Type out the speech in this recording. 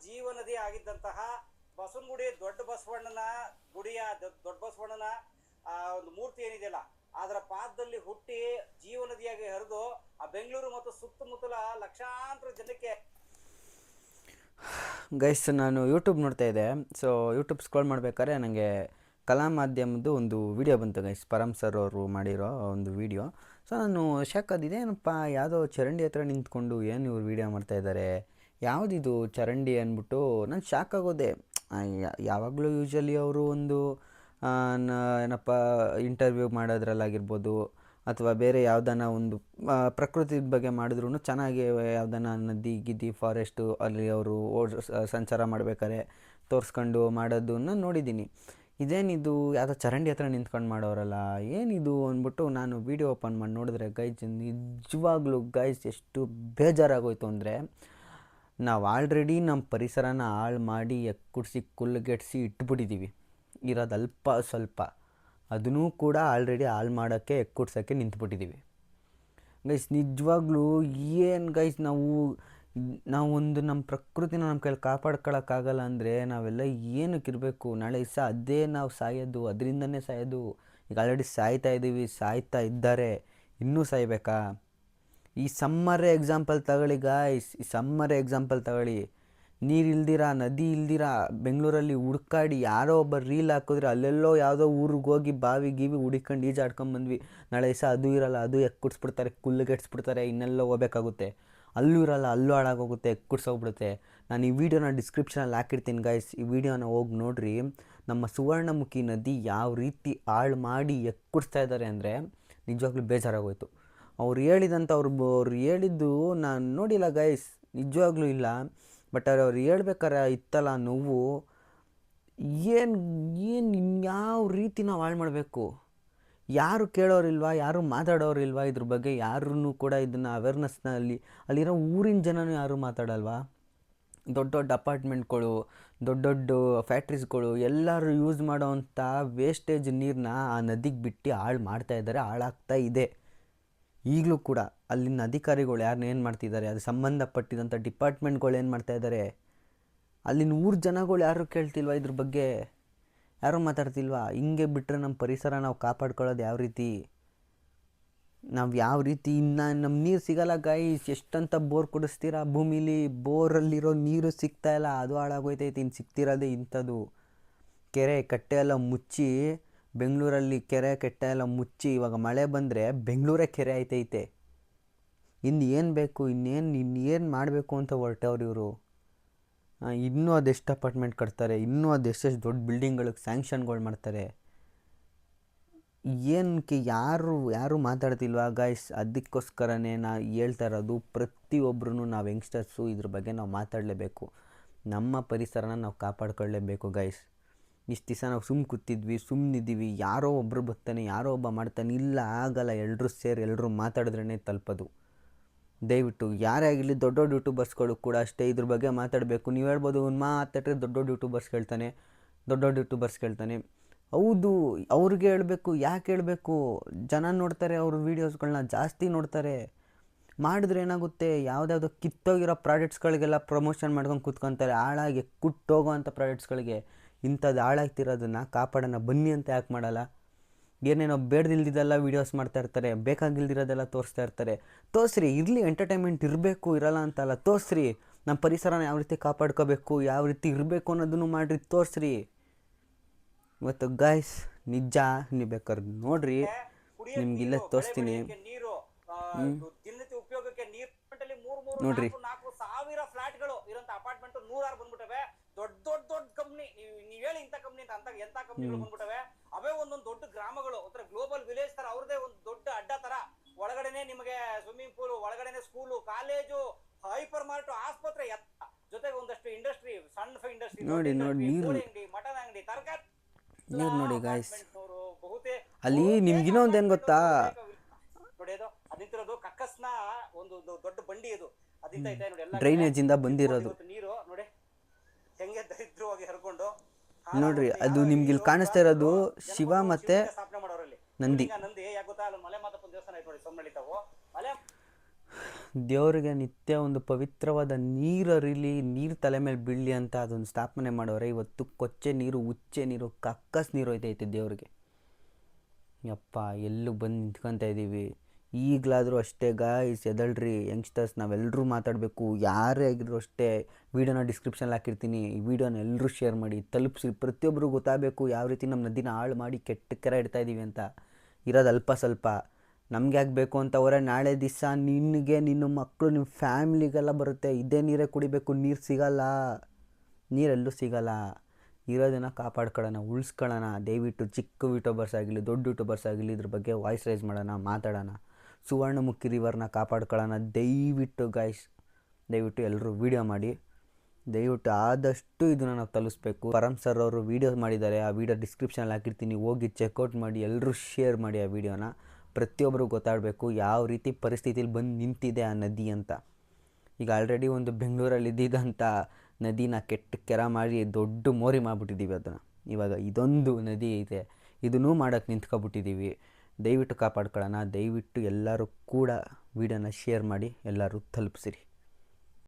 ಜೀವನದಿ ಆಗಿದ್ದಂತಹ ಬಸವನಗುಡಿ ದೊಡ್ಡ ಬಸವಣ್ಣನ ಗುಡಿಯ ದೊಡ್ಡ ಬಸವಣ್ಣನ ಒಂದು ಮೂರ್ತಿ ಏನಿದೆಯಲ್ಲ ಅದರ ಪಾದದಲ್ಲಿ ಹುಟ್ಟಿ ಜೀವನದಿಯಾಗಿ ಹರಿದು ಆ ಬೆಂಗಳೂರು ಮತ್ತು ಸುತ್ತಮುತ್ತಲ ಲಕ್ಷಾಂತರ ಜನಕ್ಕೆ. ಗೈಸ್, ನಾನು ಯೂಟ್ಯೂಬ್ ನೋಡ್ತಾ ಇದ್ದೆ. ಸೊ ಯೂಟ್ಯೂಬ್ ಸ್ಕ್ರೋಲ್ ಮಾಡ್ಬೇಕಾದ್ರೆ ನನಗೆ ಕಲಾ ಮಾಧ್ಯಮದ್ದು ಒಂದು ವಿಡಿಯೋ ಬಂತು ಗೈಸ್. ಪರಮ್ ಸರ್ ಅವರು ಮಾಡಿರೋ ಒಂದು ವಿಡಿಯೋ. ಸೊ ನಾನು ಶಾಕ್ ಆದಿದೆ, ಏನಪ್ಪ ಯಾವುದೋ ಚರಂಡಿ ಹತ್ರ ನಿಂತ್ಕೊಂಡು ಏನು ಇವ್ರು ವೀಡಿಯೋ ಮಾಡ್ತಾಯಿದ್ದಾರೆ, ಯಾವುದಿದು ಚರಂಡಿ ಅಂದ್ಬಿಟ್ಟು ನಾನು ಶಾಕ್ ಆಗೋದೆ. ಯಾವಾಗಲೂ ಯೂಶ್ವಲಿ ಅವರು ಒಂದು ಏನಪ್ಪ ಇಂಟರ್ವ್ಯೂ ಮಾಡೋದ್ರಲ್ಲಾಗಿರ್ಬೋದು ಅಥವಾ ಬೇರೆ ಯಾವುದನ್ನ ಒಂದು ಪ್ರಕೃತಿ ಬಗ್ಗೆ ಮಾಡಿದ್ರೂ ಚೆನ್ನಾಗಿ ಯಾವುದನ್ನ ನದಿ ಗಿದಿ ಫಾರೆಸ್ಟು ಅಲ್ಲಿ ಅವರು ಸಂಚಾರ ಮಾಡಬೇಕಾದ್ರೆ ತೋರಿಸ್ಕೊಂಡು ಮಾಡೋದನ್ನ ನೋಡಿದ್ದೀನಿ. ಇದೇನಿದು ಯಾವುದೋ ಚರಂಡಿ ಹತ್ರ ನಿಂತ್ಕೊಂಡು ಮಾಡೋರಲ್ಲ, ಏನಿದು ಅಂದ್ಬಿಟ್ಟು ನಾನು ವೀಡಿಯೋ ಓಪನ್ ಮಾಡಿ ನೋಡಿದ್ರೆ ಗೈಸ್, ನಿಜವಾಗ್ಲೂ ಗೈಸ್ ಎಷ್ಟು ಬೇಜಾರಾಗೋಯ್ತು ಅಂದರೆ, ನಾವು ಆಲ್ರೆಡಿ ನಮ್ಮ ಪರಿಸರನ ಹಾಳು ಮಾಡಿ ಎಕ್ಕುಡಿಸಿ ಕುಲ್ಗೆಡ್ಸಿ ಇಟ್ಬಿಟ್ಟಿದ್ದೀವಿ. ಇರೋದು ಅಲ್ಪ ಸ್ವಲ್ಪ, ಅದನ್ನೂ ಕೂಡ ಆಲ್ರೆಡಿ ಹಾಳು ಮಾಡೋಕ್ಕೆ ಎಕ್ಕುಡ್ಸೋಕ್ಕೆ ನಿಂತ್ಬಿಟ್ಟಿದ್ದೀವಿ ಗೈಸ್. ನಿಜವಾಗ್ಲೂ ಏನು ಗೈಸ್, ನಾವು ಒಂದು ನಮ್ಮ ಪ್ರಕೃತಿನ ನಮ್ಮ ಕೈಲಿ ಕಾಪಾಡ್ಕೊಳ್ಳೋಕ್ಕಾಗಲ್ಲ ಅಂದರೆ ನಾವೆಲ್ಲ ಏನಕ್ಕಿರಬೇಕು? ನಾಳೆ ದಿವಸ ಅದೇ ನಾವು ಸಾಯೋದು, ಅದರಿಂದನೇ ಸಾಯೋದು. ಈಗ ಆಲ್ರೆಡಿ ಸಾಯ್ತಾ ಇದ್ದೀವಿ, ಸಾಯ್ತಾ ಇದ್ದಾರೆ, ಇನ್ನೂ ಸಾಯ್ಬೇಕಾ? ಈ ಸಮ್ಮರೇ ಎಕ್ಸಾಂಪಲ್ ತಗೊಳ್ಳಿ ಗಾಯ್ಸ್, ಈ ಸಮ್ಮರೇ ಎಕ್ಸಾಂಪಲ್ ತಗೊಳ್ಳಿ. ನೀರು ಇಲ್ದಿರ, ನದಿ ಇಲ್ದಿರ ಬೆಂಗಳೂರಲ್ಲಿ ಹುಡ್ಕಾಡಿ ಯಾರೋ ಒಬ್ಬ ರೀಲ್ ಹಾಕಿದ್ರೆ ಅಲ್ಲೆಲ್ಲೋ ಯಾವುದೋ ಊರಿಗೆ ಹೋಗಿ ಬಾವಿ ಗೀವಿ ಹುಡುಕೊಂಡು ಈಜಾಡ್ಕೊಂಬಂದ್ವಿ. ನಾಳೆ ದಿವಸ ಅದು ಇರೋಲ್ಲ, ಅದು ಎಕ್ಕುಡ್ಸ್ಬಿಡ್ತಾರೆ, ಕುಲ್ಗೆಡ್ಸ್ಬಿಡ್ತಾರೆ, ಇನ್ನೆಲ್ಲ ಹೋಗ್ಬೇಕಾಗುತ್ತೆ. ಅಲ್ಲೂ ಇರೋಲ್ಲ, ಅಲ್ಲೂ ಹಾಳಾಗೋಗುತ್ತೆ, ಎಕ್ಕುಡ್ಸೋಗ್ಬಿಡುತ್ತೆ. ನಾನು ಈ ವಿಡಿಯೋನ ಡಿಸ್ಕ್ರಿಪ್ಷನಲ್ಲಿ ಹಾಕಿರ್ತೀನಿ ಗಾಯ್ಸ್, ಈ ವಿಡಿಯೋನ ಹೋಗಿ ನೋಡಿರಿ. ನಮ್ಮ ಸುವರ್ಣಮುಖಿ ನದಿ ಯಾವ ರೀತಿ ಹಾಳು ಮಾಡಿ ಎಕ್ಕುಡ್ಸ್ತಾ ಇದ್ದಾರೆ ಅಂದರೆ ನಿಜವಾಗ್ಲೂ ಬೇಜಾರಾಗೋಯ್ತು. ಅವ್ರು ಹೇಳಿದ್ದು ನಾನು ನೋಡಿಲ್ಲ ಗೈಸ್, ನಿಜವಾಗ್ಲೂ ಇಲ್ಲ. ಬಟ್ ಅವ್ರು ಹೇಳ್ಬೇಕಾರೆ ಇತ್ತಲ್ಲ ನೋವು, ಏನು ಯಾವ ರೀತಿ ನಾವು ಹಾಳು ಮಾಡಬೇಕು? ಯಾರು ಕೇಳೋರಿಲ್ವಾ, ಯಾರು ಮಾತಾಡೋರಿಲ್ವಾ ಇದ್ರ ಬಗ್ಗೆ? ಯಾರೂ ಕೂಡ ಇದನ್ನು ಅಲ್ಲಿರೋ ಊರಿನ ಜನನೂ ಯಾರೂ ಮಾತಾಡಲ್ವಾ? ದೊಡ್ಡ ದೊಡ್ಡ ಅಪಾರ್ಟ್ಮೆಂಟ್ಗಳು, ದೊಡ್ಡ ದೊಡ್ಡ ಫ್ಯಾಕ್ಟ್ರೀಸ್ಗಳು ಎಲ್ಲರೂ ಯೂಸ್ ಮಾಡೋವಂಥ ವೇಸ್ಟೇಜ್ ನೀರನ್ನ ಆ ನದಿಗೆ ಬಿಟ್ಟು ಹಾಳು ಮಾಡ್ತಾಯಿದ್ದಾರೆ, ಹಾಳಾಗ್ತಾ ಇದೆ. ಈಗಲೂ ಕೂಡ ಅಲ್ಲಿನ ಅಧಿಕಾರಿಗಳು ಯಾರನ್ನ ಏನು ಮಾಡ್ತಿದ್ದಾರೆ, ಅದು ಸಂಬಂಧಪಟ್ಟಿದಂಥ ಡಿಪಾರ್ಟ್ಮೆಂಟ್ಗಳು ಏನು ಮಾಡ್ತಾಯಿದ್ದಾರೆ? ಅಲ್ಲಿನ ಊರ ಜನಗಳು ಯಾರೂ ಕೇಳ್ತಿಲ್ವ ಇದ್ರ ಬಗ್ಗೆ? ಯಾರೂ ಮಾತಾಡ್ತಿಲ್ವಾ? ಹಿಂಗೆ ಬಿಟ್ಟರೆ ನಮ್ಮ ಪರಿಸರ ನಾವು ಕಾಪಾಡ್ಕೊಳ್ಳೋದು ಯಾವ ರೀತಿ? ನಾವು ಯಾವ ರೀತಿ ಇನ್ನು ನಮ್ಮ ನೀರು ಸಿಗೋಲ್ಲ ಗೈಸ್. ಎಷ್ಟಂತ ಬೋರ್ ಕೊಡಿಸ್ತೀರಾ ಭೂಮಿಲಿ? ಬೋರಲ್ಲಿರೋ ನೀರು ಸಿಗ್ತಾಯಿಲ್ಲ, ಅದು ಹಾಳಾಗೋಯ್ತೈತೆ. ಇನ್ನು ಸಿಗ್ತಿರೋದೇ ಇಂಥದ್ದು. ಕೆರೆ ಕಟ್ಟೆ ಎಲ್ಲ ಮುಚ್ಚಿ, ಬೆಂಗಳೂರಲ್ಲಿ ಕೆರೆ ಕಟ್ಟೆ ಎಲ್ಲ ಮುಚ್ಚಿ, ಇವಾಗ ಮಳೆ ಬಂದರೆ ಬೆಂಗಳೂರೇ ಕೆರೆ ಆಯ್ತೈತೆ. ಇನ್ನು ಏನು ಬೇಕು? ಇನ್ನೇನು ಮಾಡಬೇಕು ಅಂತ ಹೊರಟವ್ರು ಇವರು? ಇನ್ನೂ ಅದೆಷ್ಟು ಅಪಾರ್ಟ್ಮೆಂಟ್ ಕಟ್ತಾರೆ, ಇನ್ನೂ ಅದೆಷ್ಟೆಷ್ಟು ದೊಡ್ಡ ಬಿಲ್ಡಿಂಗ್ಗಳಿಗೆ ಸ್ಯಾಂಕ್ಷನ್ಗಳು ಮಾಡ್ತಾರೆ. ಏನಕ್ಕೆ ಯಾರು ಮಾತಾಡ್ತಿಲ್ವಾ ಗೈಸ್? ಅದಕ್ಕೋಸ್ಕರನೇ ನಾನು ಹೇಳ್ತಾ ಇರೋದು, ಪ್ರತಿಯೊಬ್ಬರೂ ನಾವು ಯಂಗ್ಸ್ಟರ್ಸು ಇದ್ರ ಬಗ್ಗೆ ನಾವು ಮಾತಾಡಲೇಬೇಕು. ನಮ್ಮ ಪರಿಸರನ ನಾವು ಕಾಪಾಡ್ಕೊಳ್ಳೇಬೇಕು ಗೈಸ್. ಇಷ್ಟು ದಿವಸ ನಾವು ಸುಮ್ಮನಿದ್ದೀವಿ, ಯಾರೋ ಒಬ್ಬರು ಬರ್ತಾನೆ, ಯಾರೋ ಒಬ್ಬ ಮಾಡ್ತಾನೆ. ಇಲ್ಲ, ಆಗಲ್ಲ. ಎಲ್ಲರೂ ಮಾತಾಡಿದ್ರೇ ತಲುಪೋದು. ದಯವಿಟ್ಟು ಯಾರೇ ಆಗಿರಲಿ, ದೊಡ್ಡ ದೊಡ್ಡ ಯೂಟ್ಯೂಬರ್ಸ್ಗಳು ಕೂಡ ಅಷ್ಟೇ ಇದ್ರ ಬಗ್ಗೆ ಮಾತಾಡಬೇಕು. ನೀವು ಹೇಳ್ಬೋದು, ಒಂದು ಮಾತಾಡ್ರೆ ದೊಡ್ಡ ದೊಡ್ಡ ಯೂಟ್ಯೂಬರ್ಸ್ ಕೇಳ್ತಾನೆ. ಹೌದು, ಅವ್ರಿಗೆ ಹೇಳಬೇಕು. ಯಾಕೆ ಹೇಳಬೇಕು? ಜನ ನೋಡ್ತಾರೆ, ಅವ್ರ ವೀಡಿಯೋಸ್ಗಳನ್ನ ಜಾಸ್ತಿ ನೋಡ್ತಾರೆ. ಮಾಡಿದ್ರೆ ಏನಾಗುತ್ತೆ? ಯಾವುದ್ಯಾವುದೋ ಕಿತ್ತೋಗಿರೋ ಪ್ರಾಡಕ್ಟ್ಸ್ಗಳಿಗೆಲ್ಲ ಪ್ರಮೋಷನ್ ಮಾಡ್ಕೊಂಡು ಕೂತ್ಕೊತಾರೆ, ಹಾಳಾಗಿ ಕುಟ್ಟೋಗೋ ಅಂಥ ಪ್ರಾಡಕ್ಟ್ಸ್ಗಳಿಗೆ. ಇಂಥದ್ದು ಹಾಳಾಗ್ತಿರೋದನ್ನು ಕಾಪಾಡೋಣ ಬನ್ನಿ ಅಂತ ಯಾಕೆ ಮಾಡಲ್ಲ? ಏನೇನೋ ಬೇಡ್ದಿಲ್ದಿದ್ದೆಲ್ಲ ವೀಡಿಯೋಸ್ ಮಾಡ್ತಾಯಿರ್ತಾರೆ, ಬೇಕಾಗಿಲ್ದಿರೋದೆಲ್ಲ ತೋರಿಸ್ರಿ. ಇರಲಿ, ಎಂಟರ್ಟೈನ್ಮೆಂಟ್ ಇರಬೇಕು, ಇರಲ್ಲ ಅಂತಲ್ಲ. ತೋರಿಸ್ರಿ ನಮ್ಮ ಪರಿಸರನ ಯಾವ ರೀತಿ ಕಾಪಾಡ್ಕೋಬೇಕು, ಯಾವ ರೀತಿ ಇರಬೇಕು ಅನ್ನೋದನ್ನು ಮಾಡಿರಿ, ತೋರಿಸ್ರಿ. ಇವತ್ತು ಗೈಸ್ ನಿಜ, ನೀವು ಬೇಕಾದ್ರೆ ನೋಡ್ರಿ, ನಿಮ್ಗಿಲ್ಲ ತೋರಿಸ್ತೀನಿ. ನೋಡ್ರಿ, 4,000 ಫ್ಲಾಟ್ಗಳು ಇರೋಂಥ ಅಪಾರ್ಟ್ಮೆಂಟ್ 106 ಬಂದ್ಬಿಟ್ಟವೆ. ದೊಡ್ಡ ಕಂಪ್ನಿ, ನೀವು ಹೇಳಿ ಇಂಥ ಕಂಪ್ನಿ ಅಂತ ಎಂಥ ಕಂಪ್ನಿಗಳು ಬಂದ್ಬಿಟ್ಟವೆ. ಅವೇ ಒಂದೊಂದು ದೊಡ್ಡ ಗ್ರಾಮಗಳು, ಒಂಥರ ಗ್ಲೋಬಲ್ ವಿಲೇಜ್ ತರ, ಅವ್ರದೇ ಒಂದು ದೊಡ್ಡ ಅಡ್ಡ ತರ. ಒಳಗಡೆನೆ ನಿಮಗೆ ಸ್ವಿಮ್ಮಿಂಗ್ ಪೂಲ್, ಒಳಗಡೆನೆ ಸ್ಕೂಲು, ಕಾಲೇಜು, ಹೈಪರ್ ಮಾರ್ಟ್, ಆಸ್ಪತ್ರೆ, ಜೊತೆಗೆ ಒಂದಷ್ಟು ಇಂಡಸ್ಟ್ರಿ, ಸಣ್ಣ ಇಂಡಸ್ಟ್ರಿ, ನೋಡಿ ಅಂಗಡಿ, ಮಟನ್ ಅಂಗಡಿ, ತರಕಾರಿ. ನೋಡಿ ಗೈಸ್, ಅಲ್ಲಿ ನಿಮ್ಗೆ ಇನ್ನೊಂದು ಏನು ಗೊತ್ತಾ? ನೋಡಿ, ಅದು ಅದಿಂತಿರೋದು ಕಕ್ಕಸ್ನ ಒಂದು ದೊಡ್ಡ ಬಂಡಿ, ಅದು ಅದಿಂತ ಐತೆ ನೋಡಿ. ಎಲ್ಲ ಡ್ರೈನೇಜ್ ಇಂದ ಬಂದಿರೋದು ನೀರು ನೋಡಿ ಹೆಂಗೆ ದರಿದ್ರವಾಗಿ ಹರ್ಕೊಂಡು. ನೋಡ್ರಿ, ಅದು ನಿಮ್ಗೆ ಇಲ್ಲಿ ಕಾಣಿಸ್ತಾ ಇರೋದು ಶಿವ ಮತ್ತೆ ನಂದಿ. ಯಾಕೆ ಗೊತ್ತಾ? ಅಲ್ಲಿ ಮಲೆ ಮಾತಪ್ಪನ ದೇವಸ್ಥಾನ ಐತೆ ನೋಡಿ, ಸೊಮ್ಮನಳ್ಳಿ ತಾವು. ದೇವರಿಗೆ ನಿತ್ಯ ಒಂದು ಪವಿತ್ರವಾದ ನೀರು ಹರಿಲಿ, ನೀರು ತಲೆ ಮೇಲೆ ಬೀಳಲಿ ಅಂತ ಅದೊಂದು ಸ್ಥಾಪನೆ ಮಾಡೋರೆ. ಇವತ್ತು ಕೊಚ್ಚೆ ನೀರು, ಉಚ್ಚೆ ನೀರು, ಕಕ್ಕಸ್ ನೀರು ಹೋಯ್ತೈತೆ ದೇವ್ರಿಗೆ. ಯಪ್ಪ, ಎಲ್ಲೂ ಬಂದು ನಿಂತ್ಕೊತಾ ಇದ್ದೀವಿ. ಈಗಲಾದರೂ ಅಷ್ಟೇ ಗಾಯ್ಸ್, ಎದಳ್ರಿ ಯಂಗ್ಸ್ಟರ್ಸ್, ನಾವೆಲ್ಲರೂ ಮಾತಾಡಬೇಕು. ಯಾರೇ ಆಗಿದ್ರು ಅಷ್ಟೇ, ವೀಡಿಯೋನ ಡಿಸ್ಕ್ರಿಪ್ಷನಲ್ಲಿ ಹಾಕಿರ್ತೀನಿ. ಈ ವಿಡಿಯೋನ ಎಲ್ಲರೂ ಶೇರ್ ಮಾಡಿ, ತಲುಪಿಸಿ. ಪ್ರತಿಯೊಬ್ಬರು ಗೊತ್ತಾಗಬೇಕು ಯಾವ ರೀತಿ ನಮ್ಮ ನದಿನ ಹಾಳು ಮಾಡಿ ಕೆಟ್ಟ ಕೆರೆ ಇಡ್ತಾ ಇದ್ದೀವಿ ಅಂತ. ಇರೋದು ಅಲ್ಪ ಸ್ವಲ್ಪ, ನಮ್ಗೆ ಆಗಬೇಕು ಅಂತ ಅವರೇ. ನಾಳೆ ದಿವಸ ನಿನಗೆ, ನಿನ್ನ ಮಕ್ಕಳು, ನಿಮ್ಮ ಫ್ಯಾಮ್ಲಿಗೆಲ್ಲ ಬರುತ್ತೆ. ಇದೇ ನೀರೇ ಕುಡಿಬೇಕು. ನೀರು ಸಿಗಲ್ಲ, ನೀರೆಲ್ಲೂ ಸಿಗಲ್ಲ. ಇರೋದನ್ನು ಕಾಪಾಡ್ಕೊಳ್ಳೋಣ, ಉಳಿಸ್ಕೊಳ್ಳೋಣ. ದಯವಿಟ್ಟು ಚಿಕ್ಕ ಯೂಟ್ಯೂಬರ್ಸ್ ಆಗಲಿ, ದೊಡ್ಡ ಯೂಟ್ಯೂಬರ್ಸ್ ಆಗಲಿ, ಇದ್ರ ಬಗ್ಗೆ ವಾಯ್ಸ್ ರೈಸ್ ಮಾಡೋಣ, ಮಾತಾಡೋಣ. ಸುವರ್ಣಮುಖಿ ರಿವರ್ನ ಕಾಪಾಡ್ಕೊಳ್ಳೋಣ. ದಯವಿಟ್ಟು ಗಾಯ್ಸ್, ದಯವಿಟ್ಟು ಎಲ್ಲರೂ ವೀಡಿಯೋ ಮಾಡಿ. ದಯವಿಟ್ಟು ಆದಷ್ಟು ಇದನ್ನು ನಾವು ತಲುಪಿಸ್ಬೇಕು. ಪರಮ್ ಸರ್ ಅವರು ವೀಡಿಯೋ ಮಾಡಿದ್ದಾರೆ, ಆ ವಿಡಿಯೋ ಡಿಸ್ಕ್ರಿಪ್ಷನಲ್ಲಿ ಹಾಕಿರ್ತೀನಿ. ಹೋಗಿ ಚೆಕ್ಔಟ್ ಮಾಡಿ, ಎಲ್ಲರೂ ಶೇರ್ ಮಾಡಿ ಆ ವಿಡಿಯೋನ. ಪ್ರತಿಯೊಬ್ಬರು ಗೊತ್ತಾಡಬೇಕು ಯಾವ ರೀತಿ ಪರಿಸ್ಥಿತಿಲಿ ಬಂದು ನಿಂತಿದೆ ಆ ನದಿ ಅಂತ. ಈಗ ಆಲ್ರೆಡಿ ಒಂದು ಬೆಂಗಳೂರಲ್ಲಿ ಇದ್ದಿದ್ದಂಥ ನದಿನ ಕೆಟ್ಟ ಕೆರೆ ಮಾಡಿ ದೊಡ್ಡ ಮೋರಿ ಮಾಡಿಬಿಟ್ಟಿದ್ದೀವಿ ಅದನ್ನು. ಇವಾಗ ಇದೊಂದು ನದಿ ಇದೆ, ಇದನ್ನೂ ಮಾಡೋಕ್ಕೆ ನಿಂತ್ಕೊಬಿಟ್ಟಿದ್ದೀವಿ. ದಯವಿಟ್ಟು ಕಾಪಾಡ್ಕೊಳ್ಳೋಣ. ದಯವಿಟ್ಟು ಎಲ್ಲರೂ ಕೂಡ ವೀಡಿಯೋನ ಶೇರ್ ಮಾಡಿ, ಎಲ್ಲರೂ ತಲುಪಿಸಿರಿ.